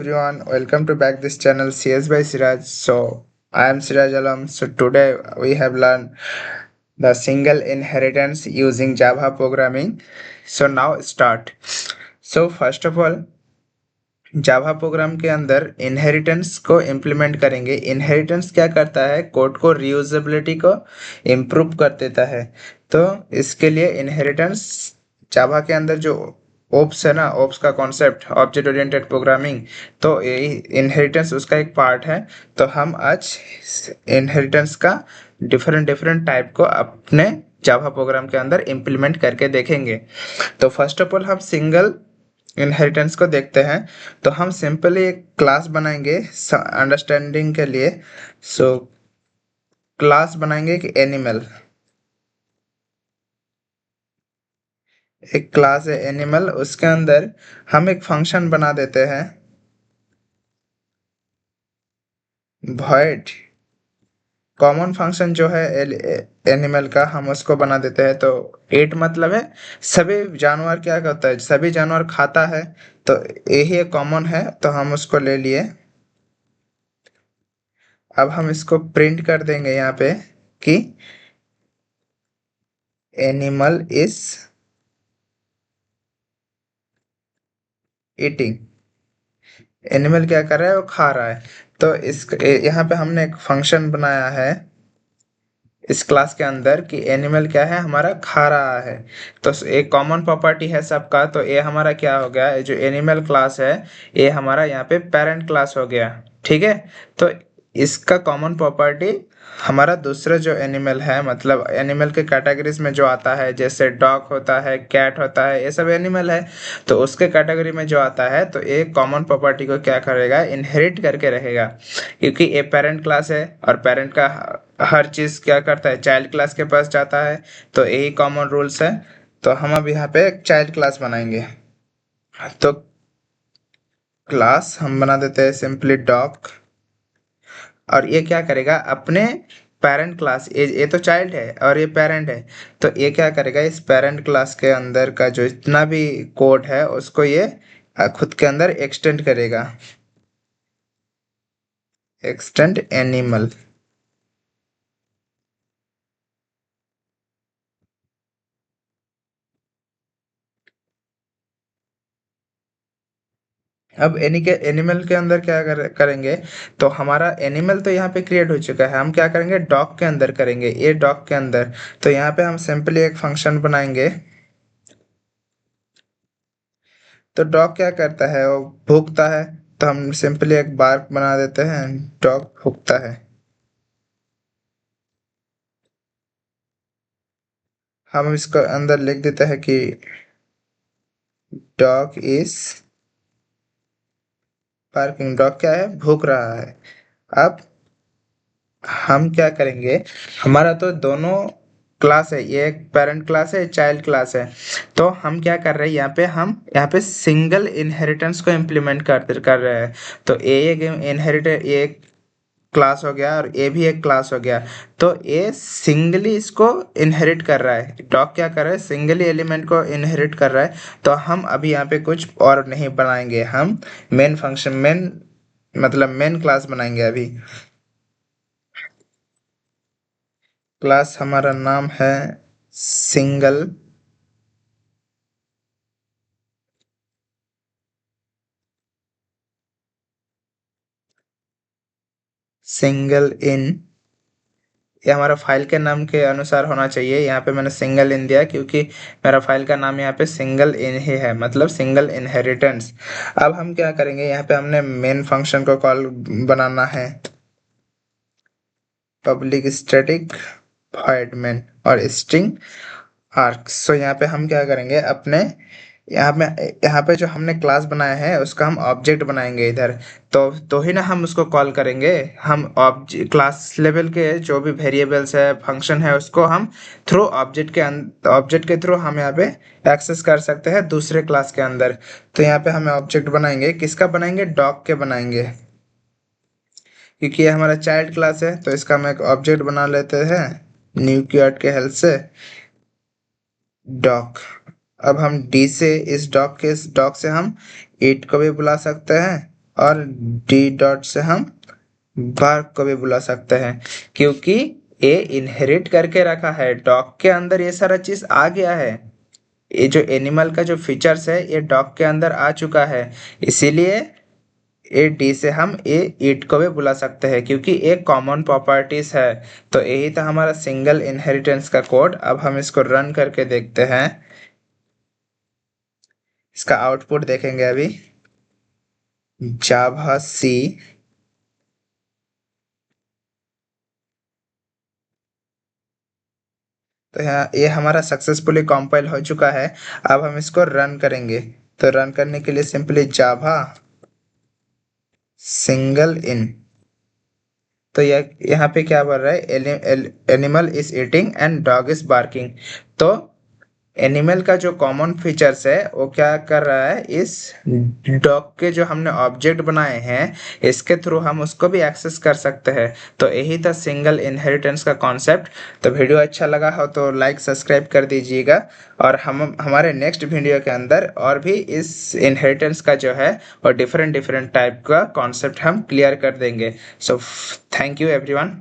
Everyone, welcome to back this channel CS by Siraj. So I am Siraj Alam. So today we have learned the single inheritance using Java programming. So now start. So first of all, Java program के अंदर inheritance को implement करेंगे। Inheritance क्या करता है? Code को reusability को improve कर देता है। तो इसके लिए इनहेरिटेंस जावा के अंदर जो ओप्स है ना, ओप्स का कॉन्सेप्ट ऑब्जेक्ट ओरिएंटेड प्रोग्रामिंग, तो यही इनहेरिटेंस उसका एक पार्ट है। तो हम आज इनहेरिटेंस का डिफरेंट डिफरेंट टाइप को अपने जावा प्रोग्राम के अंदर इम्प्लीमेंट करके देखेंगे। तो फर्स्ट ऑफ ऑल हम सिंगल इनहेरिटेंस को देखते हैं। तो हम सिंपली एक क्लास बनाएंगे अंडरस्टैंडिंग के लिए। सो क्लास बनाएंगे कि एनिमल, एक क्लास है एनिमल, उसके अंदर हम एक फंक्शन बना देते हैं void कॉमन फंक्शन जो है एनिमल का, हम उसको बना देते हैं। तो एट मतलब है सभी जानवर क्या करता है, सभी जानवर खाता है। तो यही एक कॉमन है, तो हम उसको ले लिए। अब हम इसको प्रिंट कर देंगे यहाँ पे कि एनिमल इज ईटिंग। एनिमल क्या कर रहा है? वो खा रहा है। तो इस यहाँ पे हमने एक फंक्शन बनाया है इस क्लास के अंदर कि एनिमल क्या है हमारा, खा रहा है। तो एक कॉमन प्रॉपर्टी है सबका। तो ये हमारा क्या हो गया, ये जो एनिमल क्लास है ये हमारा यहाँ पे पेरेंट क्लास हो गया। ठीक है। तो इसका कॉमन प्रॉपर्टी हमारा दूसरा जो एनिमल है, मतलब एनिमल के कैटेगरीज में जो आता है, जैसे डॉग होता है, कैट होता है, ये सब एनिमल है। तो उसके कैटेगरी में जो आता है, तो एक कॉमन प्रॉपर्टी को क्या करेगा, इनहेरिट करके रहेगा। क्योंकि ये पेरेंट क्लास है और पेरेंट का हर चीज़ क्या करता है, चाइल्ड क्लास के पास जाता है। तो यही कॉमन रूल्स है। तो हम अब यहाँ पे एक चाइल्ड क्लास बनाएंगे। तो क्लास हम बना देते हैं सिंपली डॉग, और ये क्या करेगा अपने पेरेंट क्लास, ये तो चाइल्ड है और ये पेरेंट है। तो ये क्या करेगा, इस पेरेंट क्लास के अंदर का जो इतना भी कोड है उसको ये खुद के अंदर एक्सटेंड करेगा, एक्सटेंड एनिमल। अब एनिमल के अंदर क्या करेंगे। तो हमारा एनिमल तो यहाँ पे क्रिएट हो चुका है, हम क्या करेंगे डॉग के अंदर करेंगे, ये डॉग के अंदर। तो यहाँ पे हम सिंपली एक फंक्शन बनाएंगे। तो डॉग क्या करता है, वो भूखता है। तो हम सिंपली एक बार बना देते हैं, डॉग भूखता है। हम इसको अंदर लिख देते हैं कि डॉग इज बार्किंग। डॉग क्या है, भूख रहा है। अब हम क्या करेंगे, हमारा तो दोनों क्लास है, ये एक पेरेंट क्लास है, चाइल्ड क्लास है। तो हम क्या कर रहे हैं, यहाँ पे सिंगल इनहेरिटेंस को इम्प्लीमेंट कर रहे हैं। तो ए एक इनहेरिटेड ये एक क्लास हो गया और ये भी एक क्लास हो गया। तो ये सिंगली इसको इनहेरिट कर रहा है, डॉग क्या कर रहा है, सिंगली एलिमेंट को इनहेरिट कर रहा है। तो हम अभी यहाँ पे कुछ और नहीं बनाएंगे, हम मेन फंक्शन, मेन मतलब मेन क्लास बनाएंगे अभी। क्लास हमारा नाम है सिंगल सिंगल इन। ये हमारा फाइल के नाम के अनुसार होना चाहिए। यहाँ पे मैंने सिंगल इन दिया क्योंकि मेरा फाइल का नाम यहाँ पे सिंगल इन ही है, मतलब सिंगल इनहेरिटेंस। अब हम क्या करेंगे, यहाँ पे हमने मेन फंक्शन को कॉल बनाना है पब्लिक स्टैटिक वॉइड मेन और स्ट्रिंग आर्क्स। सो यहाँ पे हम क्या करेंगे, अपने यहाँ पे जो हमने क्लास बनाया है उसका हम ऑब्जेक्ट बनाएंगे इधर। तो ही ना हम उसको कॉल करेंगे। हम ऑब्जेक्ट क्लास लेवल के जो भी वेरिएबल्स है, फंक्शन है, उसको हम थ्रू ऑब्जेक्ट के थ्रू हम यहाँ पे एक्सेस कर सकते हैं दूसरे क्लास के अंदर। तो यहाँ पे हमें ऑब्जेक्ट बनाएंगे, किसका बनाएंगे, डॉग के बनाएंगे। क्योंकि ये हमारा चाइल्ड क्लास है तो इसका हम एक ऑब्जेक्ट बना लेते हैं न्यू कीवर्ड के हेल्प से, डॉग। अब हम डी से इस डॉग से हम ईट को भी बुला सकते हैं, और डी डॉट से हम बार्क को भी बुला सकते हैं, क्योंकि ये इनहेरिट करके रखा है डॉग के अंदर, ये सारा चीज आ गया है। ये जो एनिमल का जो फीचर्स है ये डॉग के अंदर आ चुका है, इसीलिए ए डी से हम ए इट को भी बुला सकते हैं, क्योंकि एक कॉमन प्रॉपर्टीज है। तो यही था हमारा सिंगल इनहेरिटेंस का कोड। अब हम इसको रन करके देखते हैं, इसका आउटपुट देखेंगे अभी। जावा सी, तो यहाँ ये हमारा सक्सेसफुली कंपाइल हो चुका है। अब हम इसको रन करेंगे, तो रन करने के लिए सिंपली जावा सिंगल इन, तो यह यहाँ पे क्या बोल रहा है, animal is eating and dog is barking. तो एनिमल का जो कॉमन फीचर्स है वो क्या कर रहा है, इस डॉग के जो हमने ऑब्जेक्ट बनाए हैं इसके थ्रू हम उसको भी एक्सेस कर सकते हैं। तो यही था सिंगल इनहेरिटेंस का कॉन्सेप्ट। तो वीडियो अच्छा लगा हो तो लाइक सब्सक्राइब कर दीजिएगा, और हम हमारे नेक्स्ट वीडियो के अंदर और भी इस इनहेरिटेंस का जो है और डिफरेंट डिफरेंट टाइप का कॉन्सेप्ट हम क्लियर कर देंगे। So thank you everyone.